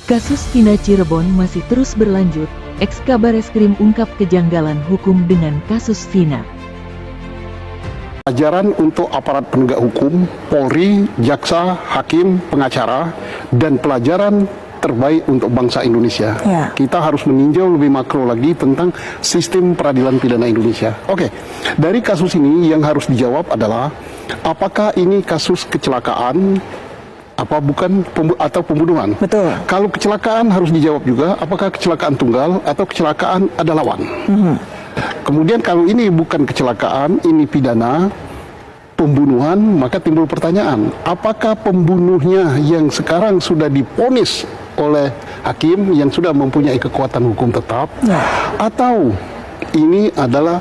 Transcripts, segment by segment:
Kasus Vina Cirebon masih terus berlanjut, Eks-Kabareskrim ungkap kejanggalan hukum dengan kasus Vina. Pelajaran untuk aparat penegak hukum, Polri, jaksa, hakim, pengacara, dan pelajaran terbaik untuk bangsa Indonesia. Ya. Kita harus meninjau lebih makro lagi tentang sistem peradilan pidana Indonesia. Oke, dari kasus ini yang harus dijawab adalah apakah ini kasus kecelakaan apa bukan atau pembunuhan. Betul. Kalau kecelakaan harus dijawab juga apakah kecelakaan tunggal atau kecelakaan ada lawan. Kemudian kalau ini bukan kecelakaan, ini pidana pembunuhan, maka timbul pertanyaan, apakah pembunuhnya yang sekarang sudah divonis oleh hakim yang sudah mempunyai kekuatan hukum tetap, atau ini adalah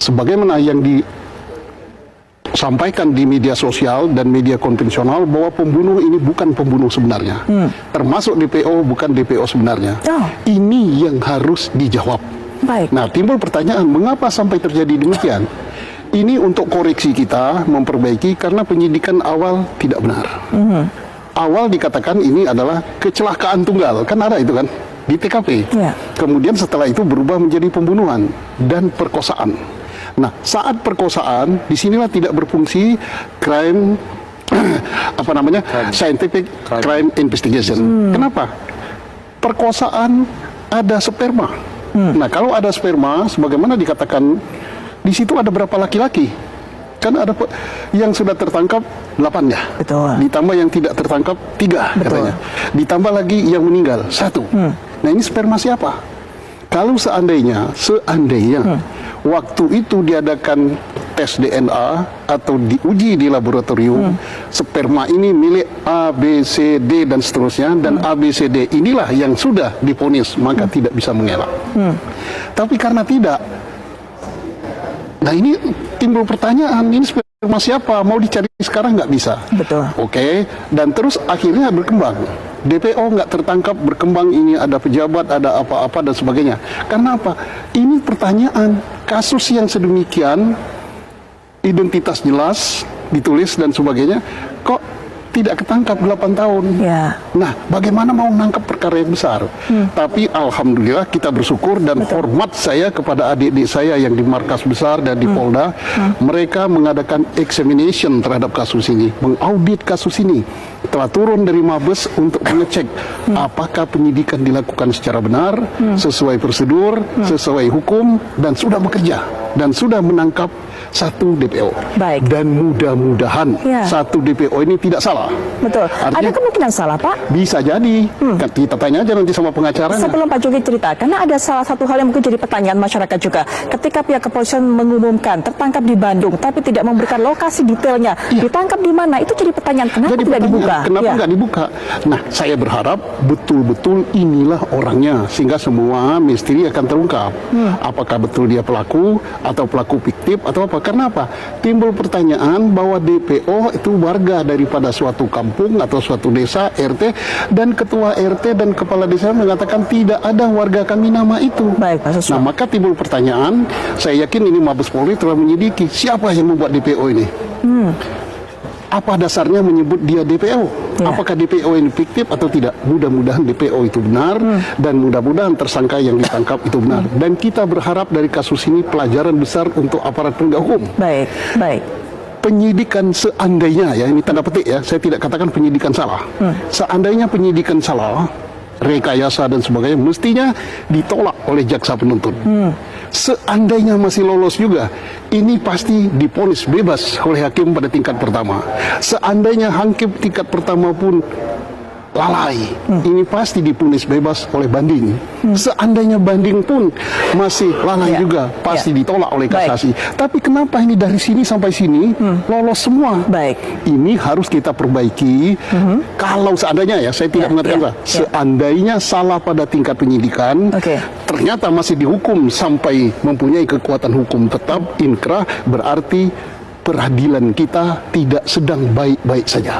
sebagaimana yang disampaikan di media sosial dan media konvensional bahwa pembunuh ini bukan pembunuh sebenarnya, termasuk DPO bukan DPO sebenarnya. Ini yang harus dijawab. Baik. Nah, timbul pertanyaan, mengapa sampai terjadi demikian? Ini untuk koreksi kita, memperbaiki karena penyidikan awal tidak benar. Awal dikatakan ini adalah kecelakaan tunggal, kan ada itu kan di TKP. Kemudian setelah itu berubah menjadi pembunuhan dan perkosaan. Nah, saat perkosaan, disinilah tidak berfungsi crime, apa namanya, scientific crime investigation. Kenapa? Perkosaan ada sperma. Nah, kalau ada sperma, sebagaimana dikatakan, di situ ada berapa laki-laki? Kan ada yang sudah tertangkap 8 ya. Betul. Ditambah yang tidak tertangkap 3 katanya. Ditambah lagi yang meninggal 1. Nah, ini sperma siapa? Kalau seandainya waktu itu diadakan tes DNA atau diuji di laboratorium, sperma ini milik A, B, C, D dan seterusnya, dan A, B, C, D inilah yang sudah divonis, maka tidak bisa mengelak. Tapi karena tidak, nah ini timbul pertanyaan, ini sperma siapa? Mau dicari sekarang nggak bisa. Betul. Oke, dan terus akhirnya berkembang. DPO nggak tertangkap, berkembang, ini ada pejabat, ada apa-apa dan sebagainya. Karena apa? Ini pertanyaan, kasus yang sedemikian, identitas jelas, ditulis dan sebagainya, kok tidak ketangkap 8 tahun. Nah, bagaimana mau nangkap perkara yang besar? Tapi alhamdulillah kita bersyukur dan hormat saya kepada adik-adik saya yang di markas besar dan di Polda. Mereka mengadakan examination terhadap kasus ini, mengaudit kasus ini. Telah turun dari Mabes untuk mengecek apakah penyidikan dilakukan secara benar, sesuai prosedur, sesuai hukum, dan sudah bekerja dan sudah menangkap 1 DPO. Baik. Dan mudah-mudahan 1 DPO ini tidak salah. Betul. Artinya, ada kemungkinan salah, Pak? Bisa jadi. Kita tanya aja nanti sama pengacaranya. Sebelum Pak Jogi cerita, karena ada salah satu hal yang mungkin jadi pertanyaan masyarakat juga. Ketika pihak kepolisian mengumumkan tertangkap di Bandung, tapi tidak memberikan lokasi detailnya, ditangkap di mana? Itu jadi pertanyaan. Kenapa tidak dibuka? Kenapa nggak dibuka? Nah, saya berharap betul-betul inilah orangnya, sehingga semua misteri akan terungkap. Apakah betul dia pelaku atau pelaku fiktif atau apa? Karena apa? Timbul pertanyaan bahwa DPO itu warga daripada suatu kampung atau suatu desa, RT, dan ketua RT dan kepala desa mengatakan tidak ada warga kami nama itu. Baik, nah, maka timbul pertanyaan, saya yakin ini Mabes Polri telah menyelidiki siapa yang membuat DPO ini. Apa dasarnya menyebut dia DPO? Apakah DPO ini fiktif atau tidak? Mudah-mudahan DPO itu benar, dan mudah-mudahan tersangka yang ditangkap itu benar. Dan kita berharap dari kasus ini pelajaran besar untuk aparat penegak hukum. Baik, baik. Penyidikan seandainya, ya ini tanda petik ya, saya tidak katakan penyidikan salah. Seandainya penyidikan salah, rekayasa dan sebagainya, mestinya ditolak oleh jaksa penuntut. Seandainya masih lolos juga, ini pasti divonis bebas oleh hakim pada tingkat pertama. Seandainya hakim tingkat pertama pun lalai, ini pasti divonis bebas oleh banding. Seandainya banding pun masih lalai juga, pasti ditolak oleh kasasi. Tapi kenapa ini dari sini sampai sini lolos semua? Ini harus kita perbaiki. Kalau seandainya, ya saya tidak mengatakan seandainya salah pada tingkat penyidikan, ternyata masih dihukum sampai mempunyai kekuatan hukum tetap, inkrah, berarti peradilan kita tidak sedang baik-baik saja.